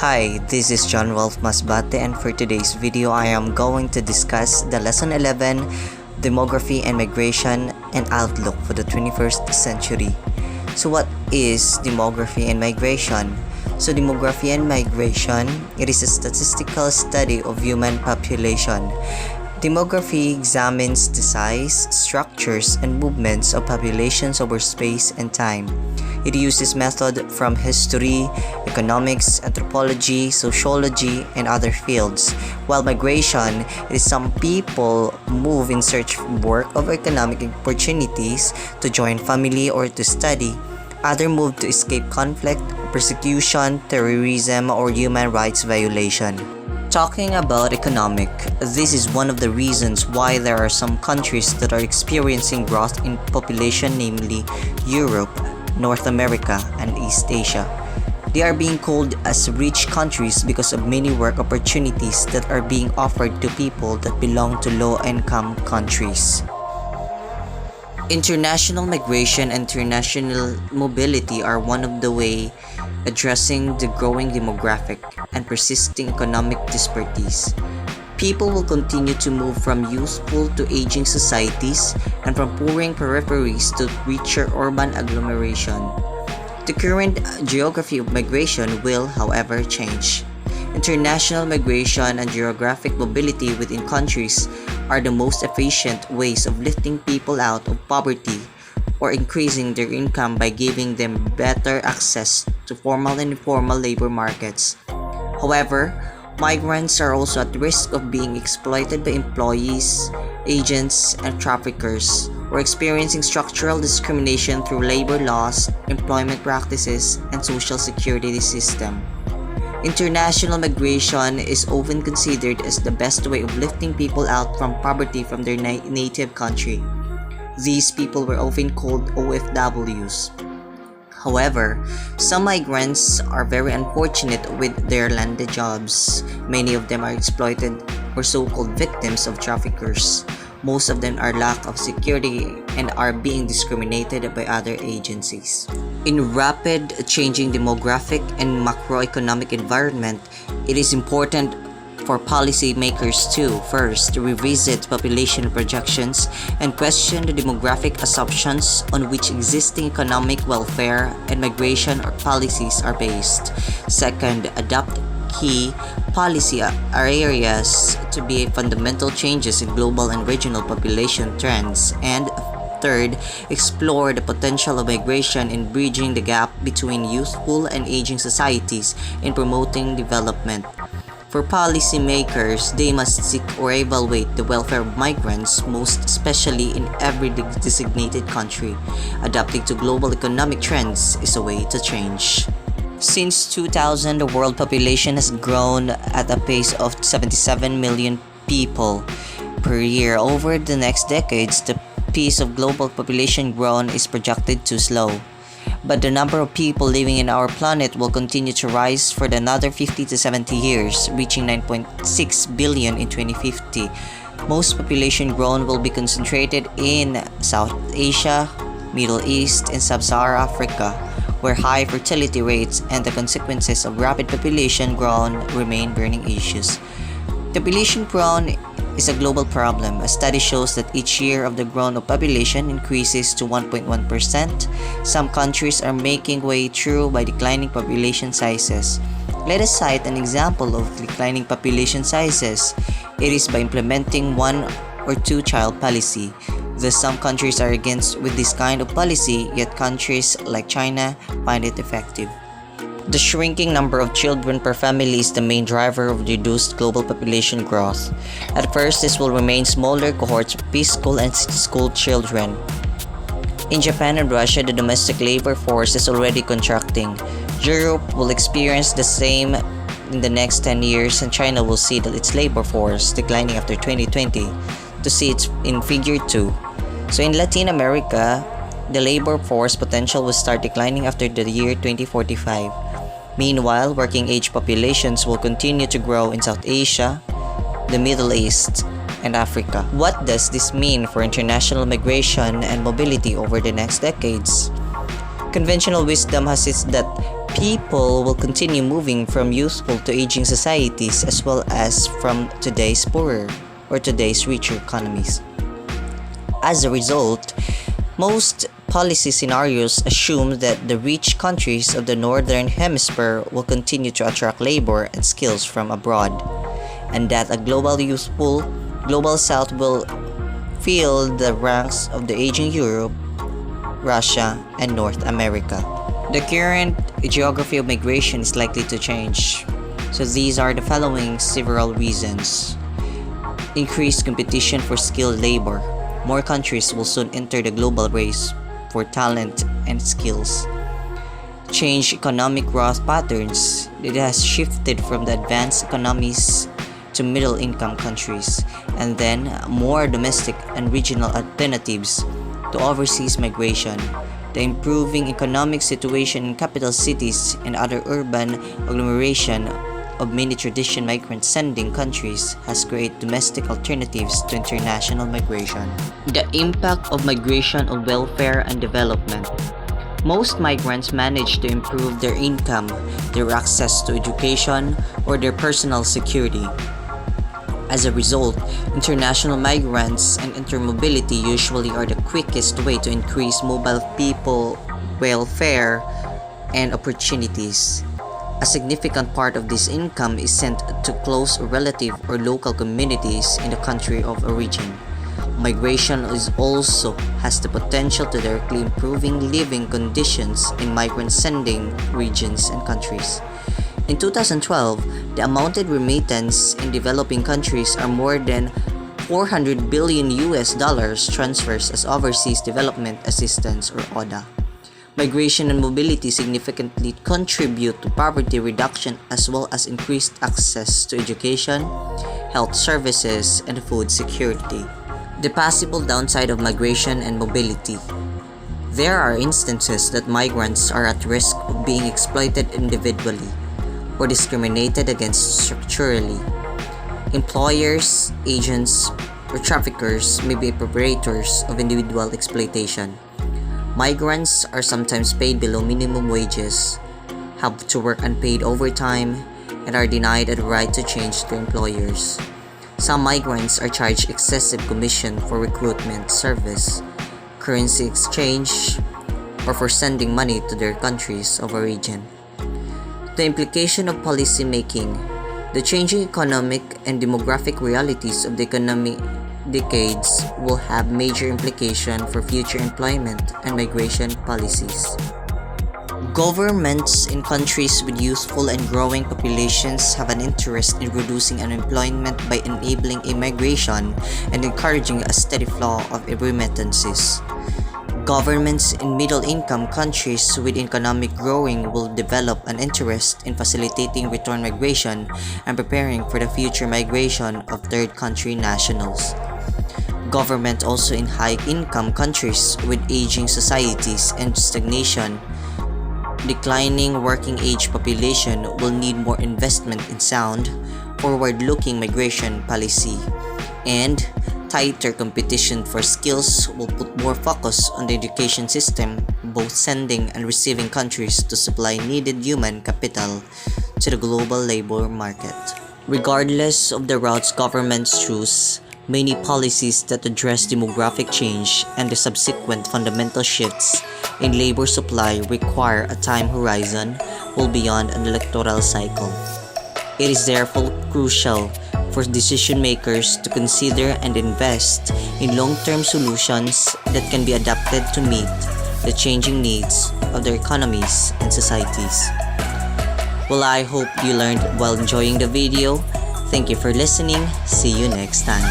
Hi, this is John Rolf Masbate, and for today's video I am going to discuss the Lesson 11, Demography and Migration, and Outlook for the 21st century. So what is demography and migration? So demography and migration, it is a statistical study of human population. Demography examines the size, structures, and movements of populations over space and time. It uses method from history, economics, anthropology, sociology, and other fields. While migration is some people move in search of work or economic opportunities to join family or to study. Others move to escape conflict, persecution, terrorism, or human rights violation. Talking about economic, this is one of the reasons why there are some countries that are experiencing growth in population, namely Europe, North America, and East Asia. They are being called as rich countries because of many work opportunities that are being offered to people that belong to low-income countries. International migration and international mobility are one of the ways addressing the growing demographic and persisting economic disparities. People will continue to move from youthful to aging societies and from poorer peripheries to richer urban agglomeration. The current geography of migration will, however, change. International migration and geographic mobility within countries are the most efficient ways of lifting people out of poverty or increasing their income by giving them better access to formal and informal labor markets. However, migrants are also at risk of being exploited by employees, agents, and traffickers, or experiencing structural discrimination through labor laws, employment practices, and social security system. International migration is often considered as the best way of lifting people out from poverty from their native country. These people were often called OFWs. However, some migrants are very unfortunate with their landed jobs. Many of them are exploited or so-called victims of traffickers. Most of them are lack of security and are being discriminated by other agencies. In rapid changing demographic and macroeconomic environment, it is important for policymakers to first revisit population projections and question the demographic assumptions on which existing economic welfare and migration policies are based. Second, adopt key policy areas to be fundamental changes in global and regional population trends. And third, explore the potential of migration in bridging the gap between youthful and aging societies in promoting development. For policymakers, they must seek or evaluate the welfare of migrants, most especially in every designated country. Adapting to global economic trends is a way to change. Since 2000, the world population has grown at a pace of 77 million people per year. Over the next decades, the pace of global population growth is projected to slow. But the number of people living in our planet will continue to rise for another 50 to 70 years, reaching 9.6 billion in 2050. Most population growth will be concentrated in South Asia, Middle East, and Sub-Saharan Africa, where high fertility rates and the consequences of rapid population growth remain burning issues. Population growth is a global problem. A study shows that each year of the growth of population increases to 1.1%. Some countries are making way through by declining population sizes. Let us cite an example of declining population sizes. It is by implementing one or two child policy. Thus, some countries are against with this kind of policy, yet countries like China find it effective. The shrinking number of children per family is the main driver of reduced global population growth. At first, this will remain smaller cohorts of preschool and school children. In Japan and Russia, the domestic labor force is already contracting. Europe will experience the same in the next 10 years, and China will see that its labor force declining after 2020 to see it in figure 2. So in Latin America, the labor force potential will start declining after the year 2045. Meanwhile, working age populations will continue to grow in South Asia, the Middle East, and Africa. What does this mean for international migration and mobility over the next decades? Conventional wisdom has it that People will continue moving from youthful to aging societies as well as from today's poorer or today's richer economies. As a result, most policy scenarios assume that the rich countries of the Northern Hemisphere will continue to attract labor and skills from abroad, and that a global South will fill the ranks of the aging Europe, Russia, and North America. The current geography of migration is likely to change. So these are the following several reasons. Increased competition for skilled labor. More countries will soon enter the global race for talent and skills. Change economic growth patterns. It has shifted from the advanced economies to middle income countries, and then more domestic and regional alternatives to overseas migration. The improving economic situation in capital cities and other urban agglomeration of many traditional migrant sending countries has created domestic alternatives to international migration. The impact of migration on welfare and development. Most migrants manage to improve their income, their access to education, or their personal security. As a result, international migrants and intermobility usually are the quickest way to increase mobile people welfare and opportunities. A significant part of this income is sent to close relative or local communities in the country of origin. Migration also has the potential to directly improving living conditions in migrant-sending regions and countries. In 2012, the amounted remittance in developing countries are more than 400 billion US dollars transfers as overseas development assistance or ODA. Migration and mobility significantly contribute to poverty reduction as well as increased access to education, health services, and food security. The possible downside of migration and mobility. There are instances that migrants are at risk of being exploited individually or discriminated against structurally. Employers, agents, or traffickers may be perpetrators of individual exploitation. Migrants are sometimes paid below minimum wages, have to work unpaid overtime, and are denied the right to change their employers. Some migrants are charged excessive commission for recruitment service, currency exchange, or for sending money to their countries of origin. The implication of policy making. The changing economic and demographic realities of the economic decades will have major implications for future employment and migration policies. Governments in countries with youthful and growing populations have an interest in reducing unemployment by enabling immigration and encouraging a steady flow of remittances. Governments in middle-income countries with economic growing will develop an interest in facilitating return migration and preparing for the future migration of third-country nationals. Government also in high-income countries with aging societies and stagnation, declining working-age population will need more investment in sound, forward-looking migration policy, and tighter competition for skills will put more focus on the education system, both sending and receiving countries to supply needed human capital to the global labor market. Regardless of the routes governments choose, many policies that address demographic change and the subsequent fundamental shifts in labor supply require a time horizon well beyond an electoral cycle. It is therefore crucial for decision makers to consider and invest in long-term solutions that can be adapted to meet the changing needs of their economies and societies. Well, I hope you learned while enjoying the video. Thank you for listening. See you next time.